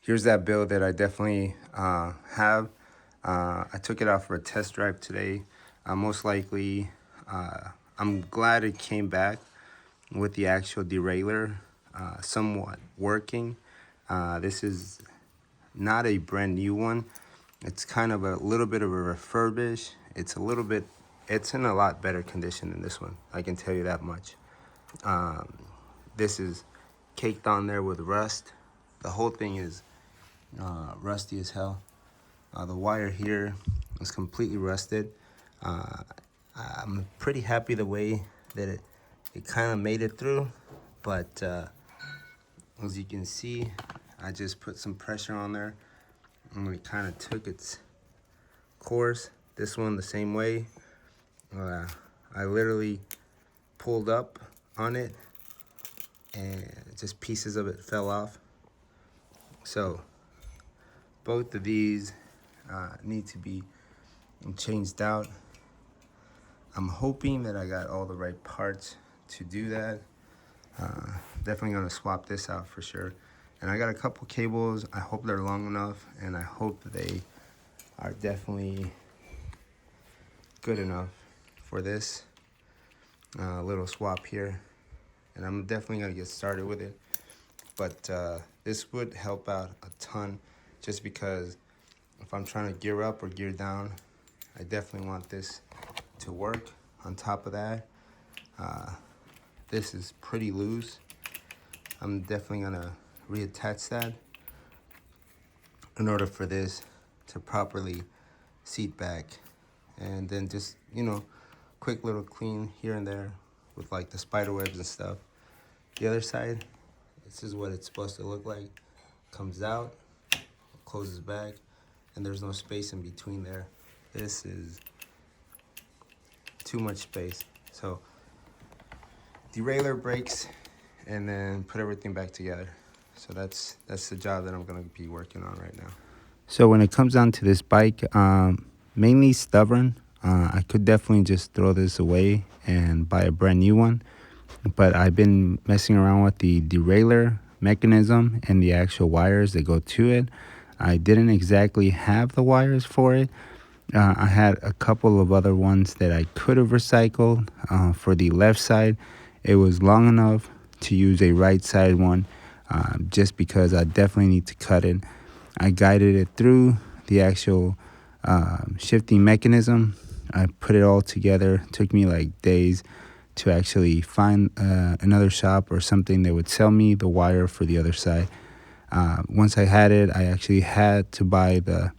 here's that build that I definitely have. I took it out for a test drive today. Most likely, I'm glad it came back with the actual derailleur somewhat working. This is not a brand new one. It's kind of a little bit of a refurbish. It's in a lot better condition than this one. I can tell you that much. This is caked on there with rust. The whole thing is rusty as hell. The wire here is completely rusted. I'm pretty happy the way that it kind of made it through, but as you can see, I just put some pressure on there and it kind of took its course. This one the same way. I literally pulled up on it and just pieces of it fell off. So both of these need to be changed out. I'm hoping that I got all the right parts to do that. Definitely gonna swap this out for sure. And I got a couple cables. I hope they're long enough, and I hope they are definitely good enough for this little swap here. And I'm definitely gonna get started with it. But this would help out a ton, just because if I'm trying to gear up or gear down, I definitely want this to work. On top of that, this is pretty loose. I'm definitely gonna reattach that in order for this to properly seat back. And then just, quick little clean here and there with like the spider webs and stuff. The other side, this is what it's supposed to look like. Comes out, closes back, and there's no space in between there. This is too much space. So derailleur brakes and then put everything back together. So that's the job that I'm gonna be working on right now. So when it comes down to this bike, mainly stubborn. I could definitely just throw this away and buy a brand new one. But I've been messing around with the derailleur mechanism and the actual wires that go to it. I didn't exactly have the wires for it. I had a couple of other ones that I could have recycled. For the left side, it was long enough to use a right side one, just because I definitely need to cut it. I guided it through the actual shifting mechanism. I put it all together. It took me like days to actually find another shop or something that would sell me the wire for the other side. Once I had it, I actually had to buy the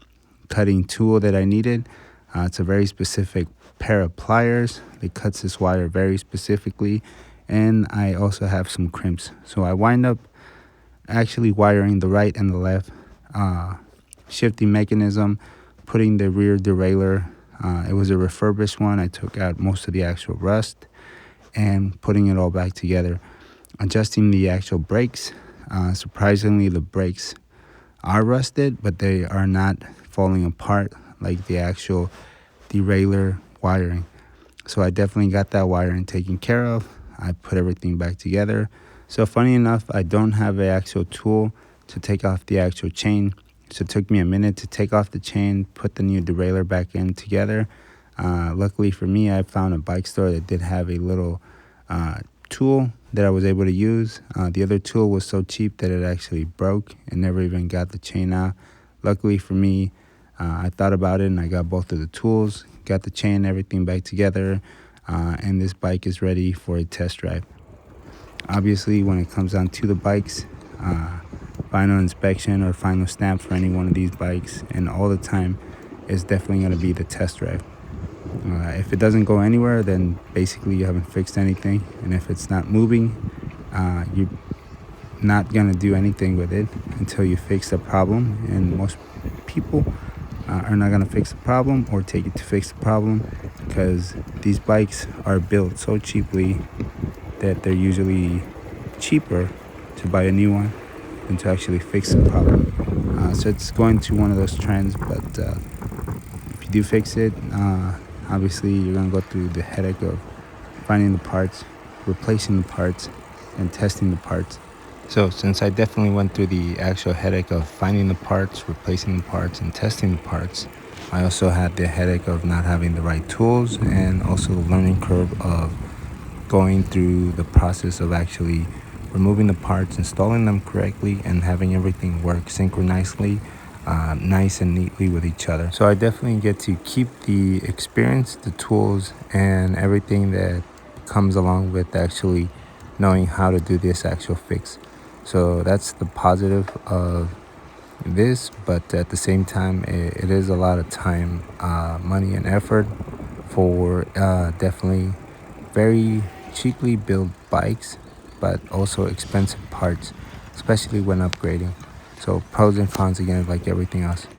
cutting tool that I needed. It's a very specific pair of pliers that cuts this wire very specifically, and I also have some crimps. So I wind up actually wiring the right and the left shifting mechanism, putting the rear derailleur. It was a refurbished one. I took out most of the actual rust and putting it all back together. Adjusting the actual brakes. Surprisingly, the brakes are rusted, but they are not falling apart like the actual derailleur wiring. So I definitely got that wiring taken care of. I put everything back together. So funny enough, I don't have an actual tool to take off the actual chain. So it took me a minute to take off the chain, put the new derailleur back in together. Luckily for me, I found a bike store that did have a little tool that I was able to use. The other tool was so cheap that it actually broke and never even got the chain out. Luckily for me, I thought about it and I got both of the tools, got the chain, everything back together, and this bike is ready for a test drive. Obviously, when it comes down to the bikes, final inspection or final stamp for any one of these bikes and all the time is definitely going to be the test drive. If it doesn't go anywhere, then basically you haven't fixed anything. And if it's not moving, you're not going to do anything with it until you fix the problem. And most people are not going to fix the problem or take it to fix the problem, because these bikes are built so cheaply that they're usually cheaper to buy a new one than to actually fix the problem. So it's going to one of those trends, but if you do fix it, obviously you're going to go through the headache of finding the parts, replacing the parts, and testing the parts. So since I definitely went through the actual headache of finding the parts, replacing the parts, and testing the parts, I also had the headache of not having the right tools, and also the learning curve of going through the process of actually removing the parts, installing them correctly, and having everything work synchronously, nice and neatly with each other. So I definitely get to keep the experience, the tools, and everything that comes along with actually knowing how to do this actual fix. So that's the positive of this, but at the same time, it is a lot of time, money, and effort for definitely very cheaply built bikes, but also expensive parts, especially when upgrading. So pros and cons again, like everything else.